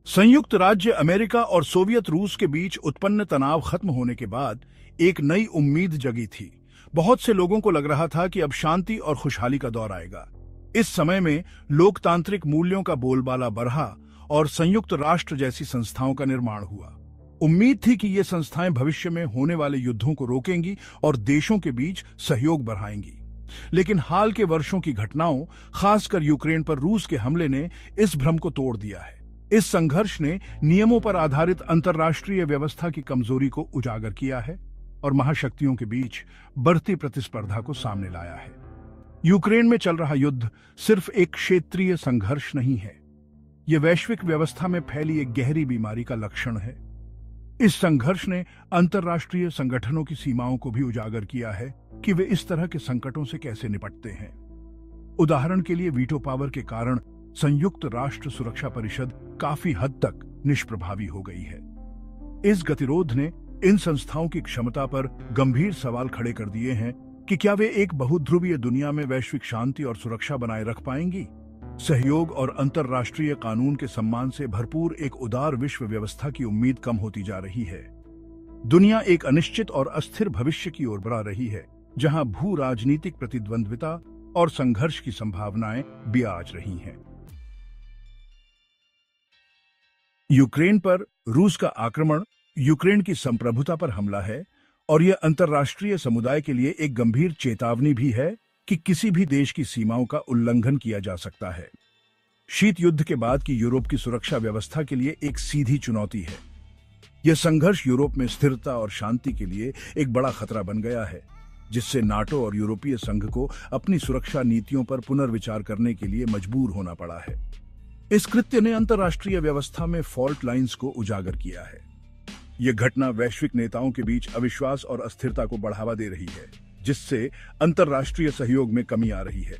संयुक्त राज्य अमेरिका और सोवियत रूस के बीच उत्पन्न तनाव खत्म होने के बाद एक नई उम्मीद जगी थी। बहुत से लोगों को लग रहा था कि अब शांति और खुशहाली का दौर आएगा। इस समय में लोकतांत्रिक मूल्यों का बोलबाला बढ़ा और संयुक्त राष्ट्र जैसी संस्थाओं का निर्माण हुआ। उम्मीद थी कि ये संस्थाएं भविष्य में होने वाले युद्धों को रोकेंगी और देशों के बीच सहयोग बढ़ाएंगी। लेकिन हाल के वर्षों की घटनाओं, खासकर यूक्रेन पर रूस के हमले ने इस भ्रम को तोड़ दिया है। इस संघर्ष ने नियमों पर आधारित अंतर्राष्ट्रीय व्यवस्था की कमजोरी को उजागर किया है और महाशक्तियों के बीच बढ़ती प्रतिस्पर्धा को सामने लाया है। यूक्रेन में चल रहा युद्ध सिर्फ एक क्षेत्रीय संघर्ष नहीं है, यह वैश्विक व्यवस्था में फैली एक गहरी बीमारी का लक्षण है। इस संघर्ष ने अंतर्राष्ट्रीय संगठनों की सीमाओं को भी उजागर किया है कि वे इस तरह के संकटों से कैसे निपटते हैं। उदाहरण के लिए, वीटो पावर के कारण संयुक्त राष्ट्र सुरक्षा परिषद काफी हद तक निष्प्रभावी हो गई है। इस गतिरोध ने इन संस्थाओं की क्षमता पर गंभीर सवाल खड़े कर दिए हैं कि क्या वे एक बहुध्रुवीय दुनिया में वैश्विक शांति और सुरक्षा बनाए रख पाएंगी। सहयोग और अंतर्राष्ट्रीय कानून के सम्मान से भरपूर एक उदार विश्व व्यवस्था की उम्मीद कम होती जा रही है। दुनिया एक अनिश्चित और अस्थिर भविष्य की ओर बढ़ रही है, जहां भू राजनीतिक प्रतिद्वंद्विता और संघर्ष की संभावनाएं बियाज रही हैं। यूक्रेन पर रूस का आक्रमण यूक्रेन की संप्रभुता पर हमला है और यह अंतर्राष्ट्रीय समुदाय के लिए एक गंभीर चेतावनी भी है कि किसी भी देश की सीमाओं का उल्लंघन किया जा सकता है। शीत युद्ध के बाद की यूरोप की सुरक्षा व्यवस्था के लिए एक सीधी चुनौती है। यह संघर्ष यूरोप में स्थिरता और शांति के लिए एक बड़ा खतरा बन गया है, जिससे नाटो और यूरोपीय संघ को अपनी सुरक्षा नीतियों पर पुनर्विचार करने के लिए मजबूर होना पड़ा है। इस कृत्य ने अंतर्राष्ट्रीय व्यवस्था में फॉल्ट लाइंस को उजागर किया है। यह घटना वैश्विक नेताओं के बीच अविश्वास और अस्थिरता को बढ़ावा दे रही है, जिससे अंतर्राष्ट्रीय सहयोग में कमी आ रही है।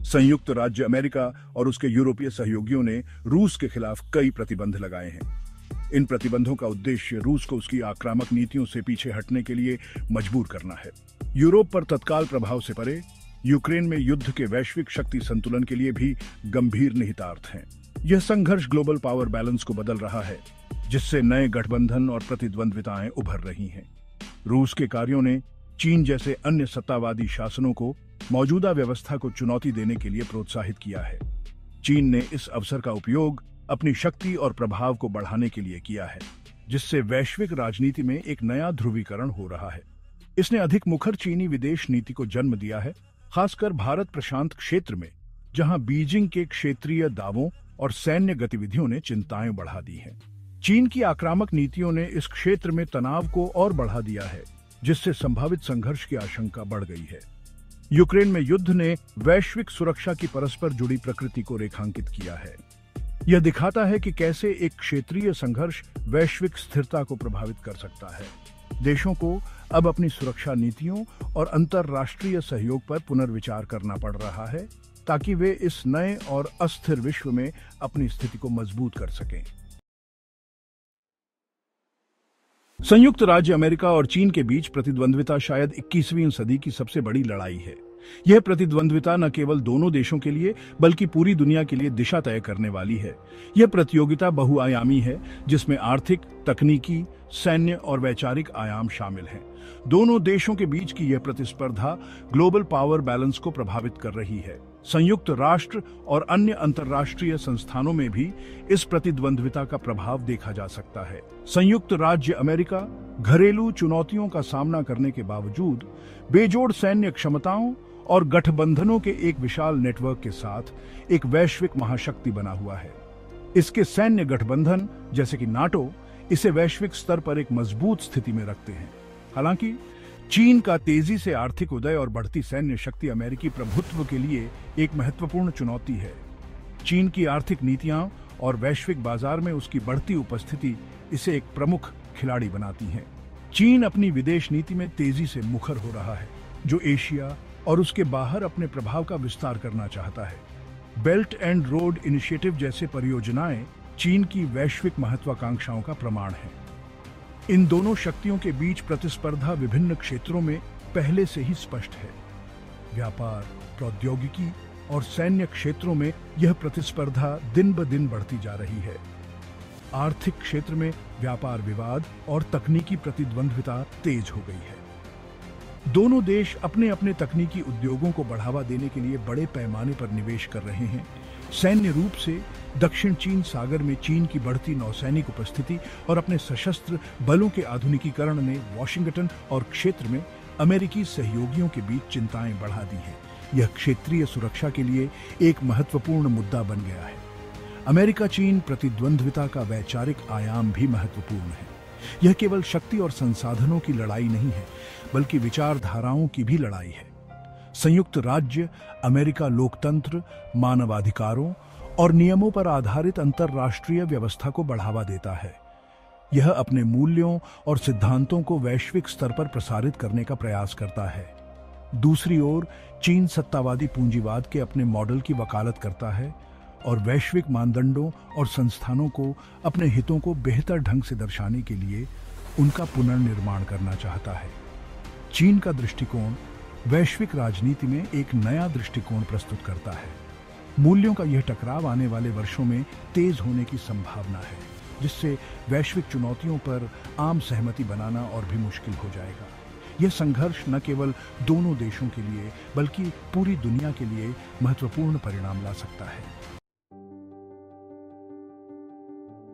संयुक्त राज्य अमेरिका और उसके यूरोपीय सहयोगियों ने रूस के खिलाफ कई प्रतिबंध लगाए हैं। इन प्रतिबंधों का उद्देश्य रूस को उसकी आक्रामक नीतियों से पीछे हटने के लिए मजबूर करना है। यूरोप पर तत्काल प्रभाव से परे यूक्रेन में युद्ध के वैश्विक शक्ति संतुलन के लिए भी गंभीर निहितार्थ हैं। यह संघर्ष ग्लोबल पावर बैलेंस को बदल रहा है, जिससे नए गठबंधन और प्रतिद्वंद्विताएं उभर रही हैं। रूस के कार्यों ने चीन जैसे अन्य सत्तावादी शासनों को मौजूदा व्यवस्था को चुनौती देने के लिए प्रोत्साहित किया है। चीन ने इस अवसर का उपयोग अपनी शक्ति और प्रभाव को बढ़ाने के लिए किया है, जिससे वैश्विक राजनीति में एक नया ध्रुवीकरण हो रहा है। इसने अधिक मुखर चीनी विदेश नीति को जन्म दिया है, खासकर भारत प्रशांत क्षेत्र में, जहां बीजिंग के क्षेत्रीय दावों और सैन्य गतिविधियों ने चिंताएं बढ़ा दी हैं। चीन की आक्रामक नीतियों ने इस क्षेत्र में तनाव को और बढ़ा दिया है, जिससे संभावित संघर्ष की आशंका बढ़ गई है। यूक्रेन में युद्ध ने वैश्विक सुरक्षा की परस्पर जुड़ी प्रकृति को रेखांकित किया है। यह दिखाता है कि कैसे एक क्षेत्रीय संघर्ष वैश्विक स्थिरता को प्रभावित कर सकता है। देशों को अब अपनी सुरक्षा नीतियों और अंतर्राष्ट्रीय सहयोग पर पुनर्विचार करना पड़ रहा है, ताकि वे इस नए और अस्थिर विश्व में अपनी स्थिति को मजबूत कर सकें। संयुक्त राज्य अमेरिका और चीन के बीच प्रतिद्वंद्विता शायद 21वीं सदी की सबसे बड़ी लड़ाई है। यह प्रतिद्वंद्विता न केवल दोनों देशों के लिए बल्कि पूरी दुनिया के लिए दिशा तय करने वाली है। यह प्रतियोगिता बहुआयामी है, जिसमें आर्थिक, तकनीकी, सैन्य और वैचारिक आयाम शामिल हैं। दोनों देशों के बीच की यह प्रतिस्पर्धा ग्लोबल पावर बैलेंस को प्रभावित कर रही है। संयुक्त राष्ट्र और अन्य अंतर्राष्ट्रीय संस्थानों में भी इस प्रतिद्वंद्विता का प्रभाव देखा जा सकता है। संयुक्त राज्य अमेरिका घरेलू चुनौतियों का सामना करने के बावजूद बेजोड़ सैन्य क्षमताओं और गठबंधनों के एक विशाल नेटवर्क के साथ एक वैश्विक महाशक्ति बना हुआ है। इसके सैन्य गठबंधन जैसे कि नाटो इसे वैश्विक स्तर पर एक मजबूत स्थिति में रखते हैं। हालांकि चीन का तेजी से आर्थिक उदय और बढ़ती सैन्य शक्ति अमेरिकी प्रभुत्व के लिए एक महत्वपूर्ण चुनौती है। चीन की आर्थिक नीतियां और वैश्विक बाजार में उसकी बढ़ती उपस्थिति इसे एक प्रमुख खिलाड़ी बनाती हैं। चीन अपनी विदेश नीति में तेजी से मुखर हो रहा है, जो एशिया और उसके बाहर अपने प्रभाव का विस्तार करना चाहता है। बेल्ट एंड रोड इनिशिएटिव जैसे परियोजनाएं चीन की वैश्विक महत्वाकांक्षाओं का प्रमाण है। इन दोनों शक्तियों के बीच प्रतिस्पर्धा विभिन्न क्षेत्रों में पहले से ही स्पष्ट है। व्यापार, प्रौद्योगिकी और सैन्य क्षेत्रों में यह प्रतिस्पर्धा दिन ब दिन बढ़ती जा रही है। आर्थिक क्षेत्र में व्यापार विवाद और तकनीकी प्रतिद्वंद्विता तेज हो गई है। दोनों देश अपने अपने तकनीकी उद्योगों को बढ़ावा देने के लिए बड़े पैमाने पर निवेश कर रहे हैं। सैन्य रूप से दक्षिण चीन सागर में चीन की बढ़ती नौसैनिक उपस्थिति और अपने सशस्त्र बलों के आधुनिकीकरण ने वॉशिंगटन और क्षेत्र में अमेरिकी सहयोगियों के बीच चिंताएं बढ़ा दी हैं। यह क्षेत्रीय सुरक्षा के लिए एक महत्वपूर्ण मुद्दा बन गया है। अमेरिका चीन प्रतिद्वंद्विता का वैचारिक आयाम भी महत्वपूर्ण है। यह केवल शक्ति और संसाधनों की लड़ाई नहीं है, बल्कि विचारधाराओं की भी लड़ाई है। संयुक्त राज्य अमेरिका लोकतंत्र, मानवाधिकारों और नियमों पर आधारित अंतर्राष्ट्रीय व्यवस्था को बढ़ावा देता है। यह अपने मूल्यों और सिद्धांतों को वैश्विक स्तर पर प्रसारित करने का प्रयास करता है। दूसरी ओर चीन सत्तावादी पूंजीवाद के अपने मॉडल की वकालत करता है और वैश्विक मानदंडों और संस्थानों को अपने हितों को बेहतर ढंग से दर्शाने के लिए उनका पुनर्निर्माण करना चाहता है। चीन का दृष्टिकोण वैश्विक राजनीति में एक नया दृष्टिकोण प्रस्तुत करता है। मूल्यों का यह टकराव आने वाले वर्षों में तेज होने की संभावना है, जिससे वैश्विक चुनौतियों पर आम सहमति बनाना और भी मुश्किल हो जाएगा। यह संघर्ष न केवल दोनों देशों के लिए बल्कि पूरी दुनिया के लिए महत्वपूर्ण परिणाम ला सकता है।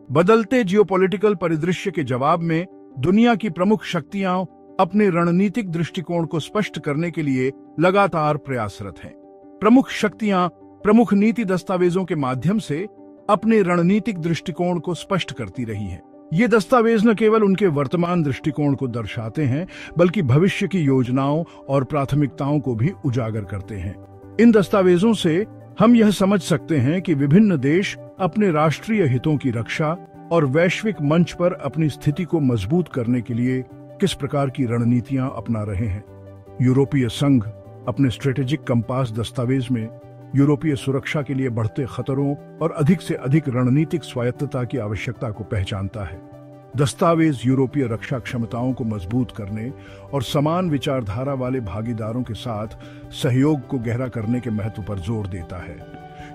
बदलते जियोपॉलिटिकल परिदृश्य के जवाब में दुनिया की प्रमुख शक्तियां अपने रणनीतिक दृष्टिकोण को स्पष्ट करने के लिए लगातार प्रयासरत हैं। प्रमुख शक्तियां प्रमुख नीति दस्तावेजों के माध्यम से अपने रणनीतिक दृष्टिकोण को स्पष्ट करती रही हैं। ये दस्तावेज न केवल उनके वर्तमान दृष्टिकोण को दर्शाते हैं, बल्कि भविष्य की योजनाओं और प्राथमिकताओं को भी उजागर करते हैं। इन दस्तावेजों से हम यह समझ सकते हैं कि विभिन्न देश अपने राष्ट्रीय हितों की रक्षा और वैश्विक मंच पर अपनी स्थिति को मजबूत करने के लिए किस प्रकार की रणनीतियां अपना रहे हैं। यूरोपीय संघ अपने स्ट्रेटेजिक कंपास दस्तावेज में यूरोपीय सुरक्षा के लिए बढ़ते खतरों और अधिक से अधिक रणनीतिक स्वायत्तता की आवश्यकता को पहचानता है। दस्तावेज यूरोपीय रक्षा क्षमताओं को मजबूत करने और समान विचारधारा वाले भागीदारों के साथ सहयोग को गहरा करने के महत्व पर जोर देता है।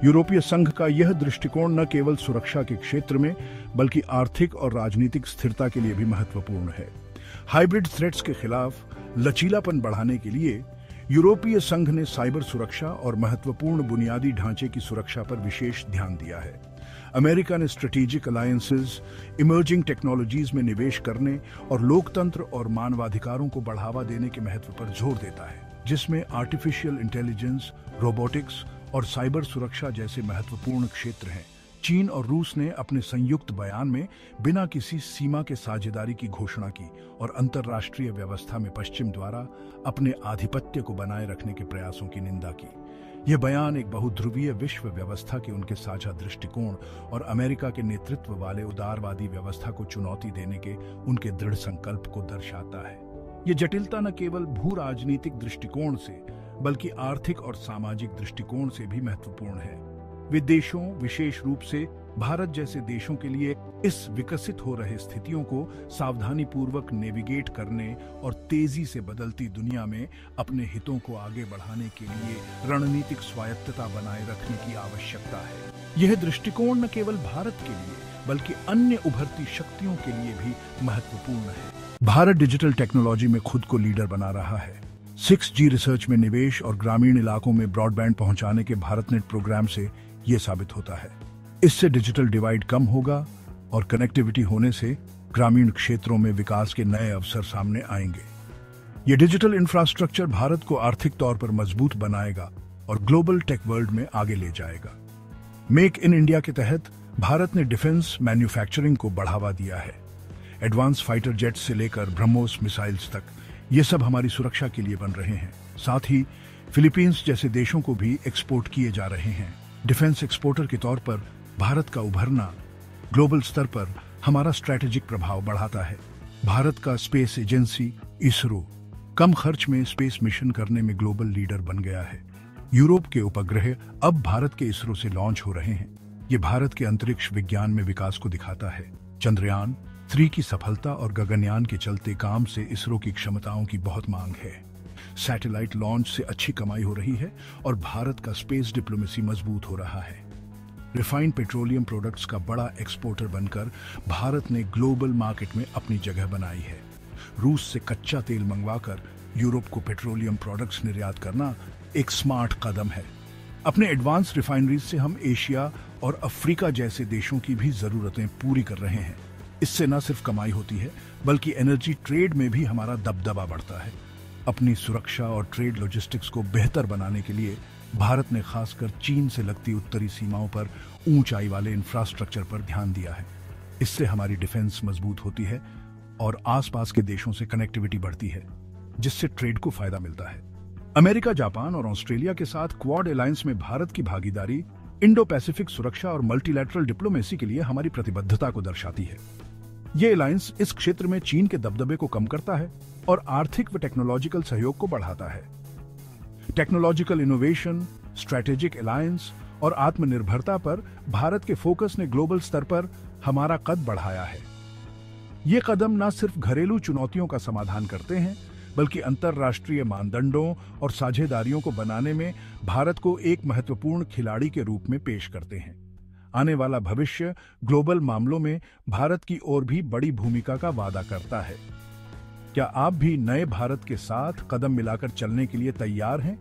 यूरोपीय संघ का यह दृष्टिकोण न केवल सुरक्षा के क्षेत्र में बल्कि आर्थिक और राजनीतिक स्थिरता के लिए भी महत्वपूर्ण है। हाइब्रिड थ्रेट्स के खिलाफ लचीलापन बढ़ाने के लिए यूरोपीय संघ ने साइबर सुरक्षा और महत्वपूर्ण बुनियादी ढांचे की सुरक्षा पर विशेष ध्यान दिया है। अमेरिका ने स्ट्रेटेजिक अलायंसेस, इमर्जिंग टेक्नोलॉजीज में निवेश करने और लोकतंत्र और मानवाधिकारों को बढ़ावा देने के महत्व पर जोर देता है, जिसमें आर्टिफिशियल इंटेलिजेंस, रोबोटिक्स और साइबर सुरक्षा जैसे महत्वपूर्ण क्षेत्र हैं। चीन और रूस ने अपने संयुक्त बयान में बिना किसी सीमा के साझेदारी की घोषणा की और अंतर्राष्ट्रीय व्यवस्था में पश्चिम द्वारा अपने आधिपत्य को बनाए रखने के प्रयासों की निंदा की। यह बयान एक बहुध्रुवीय विश्व व्यवस्था के उनके साझा दृष्टिकोण और अमेरिका के नेतृत्व वाले उदारवादी व्यवस्था को चुनौती देने के उनके दृढ़ संकल्प को दर्शाता है। यह जटिलता न केवल भू राजनीतिक दृष्टिकोण से बल्कि आर्थिक और सामाजिक दृष्टिकोण से भी महत्वपूर्ण है। वे देशों, विशेष रूप से भारत जैसे देशों के लिए इस विकसित हो रहे स्थितियों को सावधानी पूर्वक नेविगेट करने और तेजी से बदलती दुनिया में अपने हितों को आगे बढ़ाने के लिए रणनीतिक स्वायत्तता बनाए रखने की आवश्यकता है। यह दृष्टिकोण न केवल भारत के लिए बल्कि अन्य उभरती शक्तियों के लिए भी महत्वपूर्ण है। भारत डिजिटल टेक्नोलॉजी में खुद को लीडर बना रहा है। 6G रिसर्च में निवेश और ग्रामीण इलाकों में ब्रॉडबैंड पहुंचाने के भारतनेट प्रोग्राम से ये साबित होता है। इससे डिजिटल डिवाइड कम होगा और कनेक्टिविटी होने से ग्रामीण क्षेत्रों में विकास के नए अवसर सामने आएंगे। ये डिजिटल इंफ्रास्ट्रक्चर भारत को आर्थिक तौर पर मजबूत बनाएगा और ग्लोबल टेक वर्ल्ड में आगे ले जाएगा। मेक इन इंडिया के तहत भारत ने डिफेंस मैन्युफैक्चरिंग को बढ़ावा दिया है। एडवांस फाइटर जेट से लेकर ब्रह्मोस मिसाइल्स तक ये सब हमारी सुरक्षा के लिए बन रहे हैं। साथ ही फिलीपींस जैसे देशों को भी एक्सपोर्ट किए जा रहे हैं। डिफेंस एक्सपोर्टर के तौर पर भारत का उभरना ग्लोबल स्तर पर हमारा स्ट्रैटेजिक प्रभाव बढ़ाता है। भारत का स्पेस एजेंसी इसरो कम खर्च में स्पेस मिशन करने में ग्लोबल लीडर बन गया है। यूरोप के उपग्रह अब भारत के इसरो से लॉन्च हो रहे हैं। ये भारत के अंतरिक्ष विज्ञान में विकास को दिखाता है। चंद्रयान 3 की सफलता और गगनयान के चलते काम से इसरो की क्षमताओं की बहुत मांग है। सैटेलाइट लॉन्च से अच्छी कमाई हो रही है और भारत का स्पेस डिप्लोमेसी मजबूत हो रहा है। रिफाइंड पेट्रोलियम प्रोडक्ट्स का बड़ा एक्सपोर्टर बनकर भारत ने ग्लोबल मार्केट में अपनी जगह बनाई है। रूस से कच्चा तेल मंगवाकर यूरोप को पेट्रोलियम प्रोडक्ट्स निर्यात करना एक स्मार्ट कदम है। अपने एडवांस रिफाइनरीज से हम एशिया और अफ्रीका जैसे देशों की भी जरूरतें पूरी कर रहे हैं। इससे न सिर्फ कमाई होती है बल्कि एनर्जी ट्रेड में भी हमारा दबदबा बढ़ता है। अपनी सुरक्षा और ट्रेड लॉजिस्टिक्स को बेहतर बनाने के लिए भारत ने खासकर चीन से लगती उत्तरी सीमाओं पर ऊंचाई वाले इंफ्रास्ट्रक्चर पर ध्यान दिया है। इससे हमारी डिफेंस मजबूत होती है और आसपास के देशों से कनेक्टिविटी बढ़ती है, जिससे ट्रेड को फायदा मिलता है। अमेरिका, जापान और ऑस्ट्रेलिया के साथ क्वाड अलायंस में भारत की भागीदारी इंडो पैसिफिक सुरक्षा और मल्टीलैटरल डिप्लोमेसी के लिए हमारी प्रतिबद्धता को दर्शाती है। ये अलायंस इस क्षेत्र में चीन के दबदबे को कम करता है और आर्थिक व टेक्नोलॉजिकल सहयोग को बढ़ाता है। टेक्नोलॉजिकल इनोवेशन, स्ट्रैटेजिक अलायंस और आत्मनिर्भरता पर भारत के फोकस ने ग्लोबल स्तर पर हमारा कद बढ़ाया है। ये कदम न सिर्फ घरेलू चुनौतियों का समाधान करते हैं बल्कि अंतर्राष्ट्रीय मानदंडों और साझेदारियों को बनाने में भारत को एक महत्वपूर्ण खिलाड़ी के रूप में पेश करते हैं। आने वाला भविष्य ग्लोबल मामलों में भारत की और भी बड़ी भूमिका का वादा करता है। क्या आप भी नए भारत के साथ कदम मिलाकर चलने के लिए तैयार हैं?